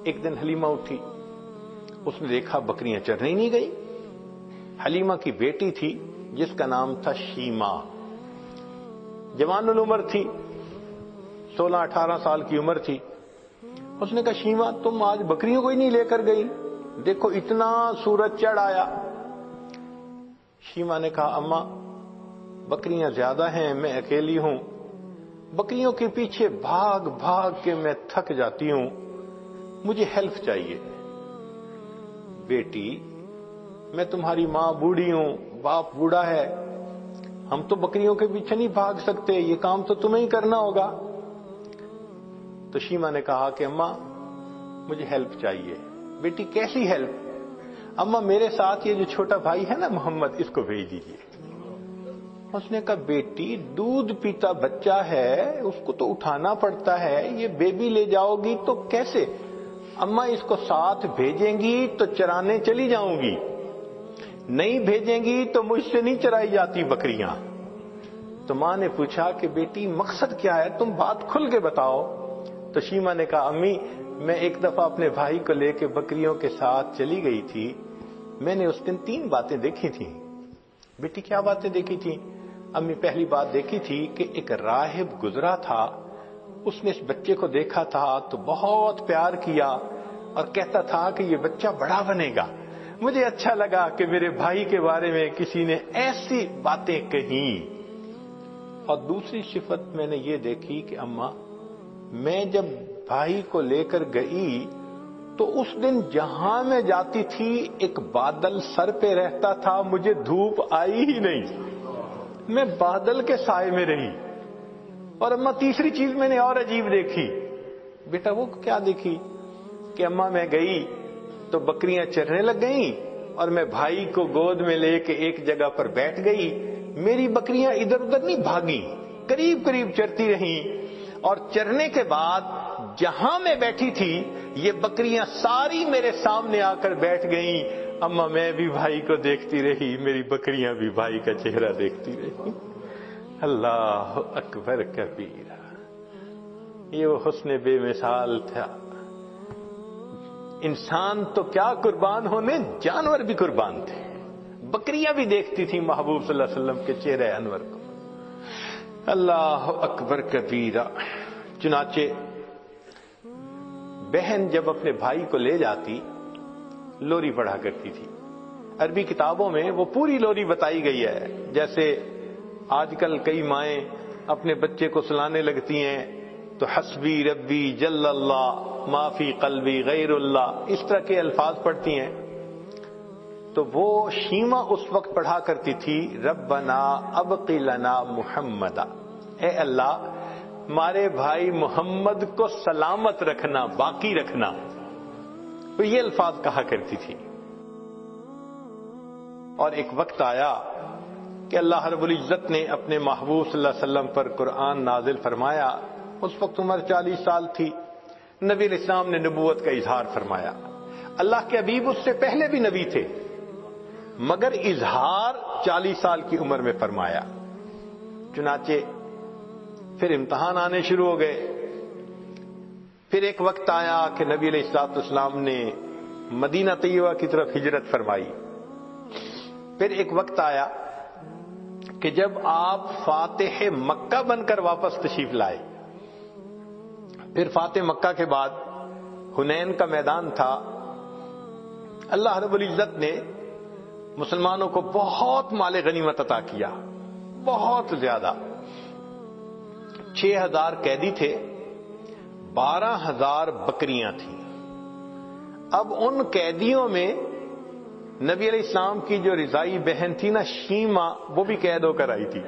ایک دن حلیمہ اٹھی، اس نے دیکھا بکریاں چرنے ہی نہیں گئی۔ حلیمہ کی بیٹی تھی جس کا نام تھا شیمہ، جوان العمر تھی، 16-18 سال کی عمر تھی۔ اس نے کہا شیمہ تم آج بکریوں کو ہی نہیں لے کر گئی، دیکھو اتنا سورج چڑھ آیا۔ شیمہ نے کہا اماں بکریاں زیادہ ہیں، میں اکیلی ہوں، بکریوں کے پیچھے بھاگ بھاگ کے میں تھک جاتی ہوں، مجھے ہیلپ چاہیے۔ بیٹی میں تمہاری ماں بوڑھی ہوں، باپ بوڑھا ہے، ہم تو بکریوں کے پیچھے نہیں بھاگ سکتے، یہ کام تو تمہیں ہی کرنا ہوگا۔ تو شیمہ نے کہا کہ اماں مجھے ہیلپ چاہیے۔ بیٹی کیسی ہیلپ؟ اماں میرے ساتھ یہ جو چھوٹا بھائی ہے نا محمد، اس کو بھیج دیجیے۔ اس نے کہا بیٹی دودھ پیتا بچہ ہے، اس کو تو اٹھانا پڑتا ہے، یہ بیبی لے جاؤ گی تو کیسے؟ اماں اس کو ساتھ بھیجیں گی تو چرانے چلی جاؤں گی، نہیں بھیجیں گی تو مجھ سے نہیں چرائی جاتی بکریاں۔ تو ماں نے پوچھا کہ بیٹی مقصد کیا ہے، تم بات کھل کے بتاؤ۔ تو شیمہ نے کہا امی میں ایک دفعہ اپنے بھائی کو لے کے بکریوں کے ساتھ چلی گئی تھی، میں نے اس دن 3 باتیں دیکھی تھیں۔ بیٹی کیا باتیں دیکھی تھیں؟ امی پہلی بات دیکھی تھی کہ ایک راہب گزرا تھا، اس نے اس بچے کو دیکھا تھا تو بہت پیار کیا اور کہتا تھا کہ یہ بچہ بڑا بنے گا۔ مجھے اچھا لگا کہ میرے بھائی کے بارے میں کسی نے ایسی باتیں کہیں۔ اور دوسری صفت میں نے یہ دیکھی کہ اماں میں جب بھائی کو لے کر گئی تو اس دن جہاں میں جاتی تھی ایک بادل سر پہ رہتا تھا، مجھے دھوپ آئی ہی نہیں، میں بادل کے سائے میں رہی۔ اور اماں تیسری چیز میں نے اور عجیب دیکھی۔ بیٹا وہ کیا دیکھی؟ کہ اماں میں گئی تو بکریاں چرنے لگ گئیں اور میں بھائی کو گود میں لے کے ایک جگہ پر بیٹھ گئی، میری بکریاں ادھر ادھر نہیں بھاگیں، قریب قریب چرتی رہیں، اور چرنے کے بعد جہاں میں بیٹھی تھی یہ بکریاں ساری میرے سامنے آ کر بیٹھ گئیں۔ اماں میں بھی بھائی کو دیکھتی رہی، میری بکریاں بھی بھائی کا چہرہ دیکھتی رہی۔ اللہ اکبر کبیرہ، یہ وہ حسن بے مثال تھا۔ انسان تو کیا قربان ہونے، جانور بھی قربان تھے، بکریاں بھی دیکھتی تھی محبوب صلی اللہ علیہ وسلم کے چہرے انور کو۔ اللہ اکبر کبیرہ۔ چنانچہ بہن جب اپنے بھائی کو لے جاتی لوری پڑھا کرتی تھی۔ عربی کتابوں میں وہ پوری لوری بتائی گئی ہے، جیسے آج کل کئی مائیں اپنے بچے کو سلانے لگتی ہیں تو حسبی ربی جل اللہ ما فی قلبی غیر اللہ، اس طرح کے الفاظ پڑھتی ہیں۔ تو وہ شیمہ اس وقت پڑھا کرتی تھی ربنا ابقی لنا محمدا، اے اللہ ہمارے بھائی محمد کو سلامت رکھنا، باقی رکھنا، تو یہ الفاظ کہا کرتی تھی۔ اور ایک وقت آیا کہ اللہ رب العزت نے اپنے محبوب صلی اللہ علیہ وسلم پر قرآن نازل فرمایا، اس وقت عمر 40 سال تھی، نبی علیہ السلام نے نبوت کا اظہار فرمایا۔ اللہ کے حبیب اس سے پہلے بھی نبی تھے، مگر اظہار 40 سال کی عمر میں فرمایا۔ چنانچہ پھر امتحان آنے شروع ہو گئے۔ پھر ایک وقت آیا کہ نبی علیہ الصلوۃ والسلام نے مدینہ طیبہ کی طرف ہجرت فرمائی۔ پھر ایک وقت آیا کہ جب آپ فاتح مکہ بن کر واپس تشریف لائے۔ پھر فاتح مکہ کے بعد حنین کا میدان تھا، اللہ رب العزت نے مسلمانوں کو بہت مال غنیمت عطا کیا، بہت زیادہ۔ 6000 قیدی تھے، 12000 بکریاں تھیں۔ اب ان قیدیوں میں نبی علیہ السلام کی جو رضائی بہن تھی نا شیمہ، وہ بھی قید ہو کر آئی تھی۔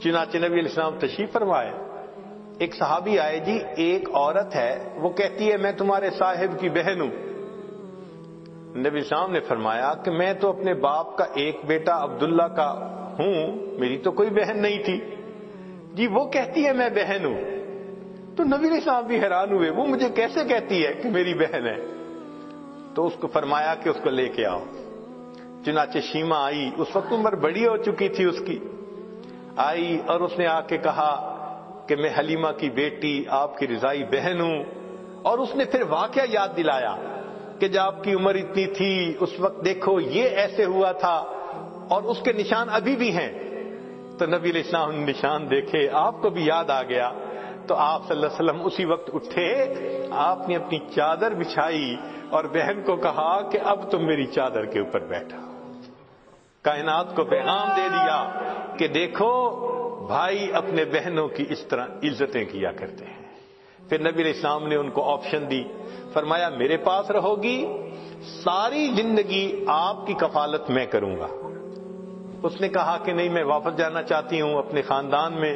چنانچہ نبی علیہ السلام تشریف فرمائے، ایک صحابی آئے، جی ایک عورت ہے وہ کہتی ہے میں تمہارے صاحب کی بہن ہوں۔ نبی السلام نے فرمایا کہ میں تو اپنے باپ کا ایک بیٹا عبداللہ کا ہوں، میری تو کوئی بہن نہیں تھی۔ جی وہ کہتی ہے میں بہن ہوں۔ تو نبی علیہ السلام بھی حیران ہوئے، وہ مجھے کیسے کہتی ہے کہ میری بہن ہے؟ تو اس کو فرمایا کہ اس کو لے کے آؤ۔ چنانچہ شیمہ آئی، اس وقت عمر بڑی ہو چکی تھی اس کی، آئی اور اس نے آ کے کہا کہ میں حلیمہ کی بیٹی آپ کی رضائی بہن ہوں، اور اس نے پھر واقعہ یاد دلایا کہ جب آپ کی عمر اتنی تھی اس وقت دیکھو یہ ایسے ہوا تھا اور اس کے نشان ابھی بھی ہیں. تو نبی علیہ السلام نے نشان دیکھے, آپ کو بھی یاد آ گیا. تو آپ صلی اللہ علیہ وسلم اسی وقت اٹھے, آپ نے اپنی چادر بچھائی اور بہن کو کہا کہ اب تم میری چادر کے اوپر بیٹھا. کائنات کو پیغام دے دیا کہ دیکھو بھائی اپنے بہنوں کی اس طرح عزتیں کیا کرتے ہیں. پھر نبی علیہ السلام نے ان کو آپشن دی, فرمایا میرے پاس رہو گی, ساری زندگی آپ کی کفالت میں کروں گا. اس نے کہا کہ نہیں, میں واپس جانا چاہتی ہوں اپنے خاندان میں.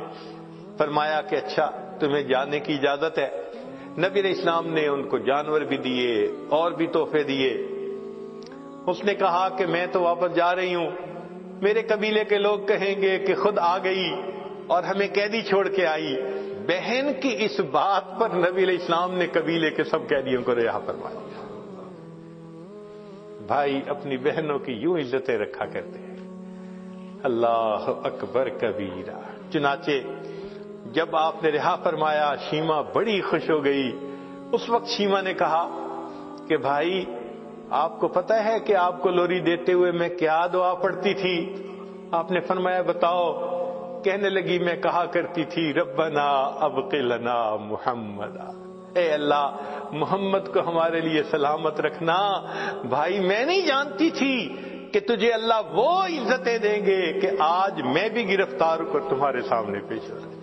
فرمایا کہ اچھا تمہیں جانے کی اجازت ہے. نبی علیہ السلام نے ان کو جانور بھی دیے اور بھی تحفے دیے. اس نے کہا کہ میں تو واپس جا رہی ہوں, میرے قبیلے کے لوگ کہیں گے کہ خود آ گئی اور ہمیں قیدی چھوڑ کے آئی. بہن کی اس بات پر نبی علیہ السلام نے قبیلے کے سب قیدیوں کو رہا فرما دیا. بھائی اپنی بہنوں کی یوں عزتیں رکھا کرتے ہیں. اللہ اکبر کبیرہ. چنانچہ جب آپ نے رہا فرمایا شیما بڑی خوش ہو گئی. اس وقت شیما نے کہا کہ بھائی آپ کو پتہ ہے کہ آپ کو لوری دیتے ہوئے میں کیا دعا پڑھتی تھی؟ آپ نے فرمایا بتاؤ. کہنے لگی میں کہا کرتی تھی ربنا ابق لنا محمدا, اے اللہ محمد کو ہمارے لیے سلامت رکھنا. بھائی میں نہیں جانتی تھی کہ تجھے اللہ وہ عزتیں دیں گے کہ آج میں بھی گرفتار ہو کر تمہارے سامنے پیش ہو رہا ہوں.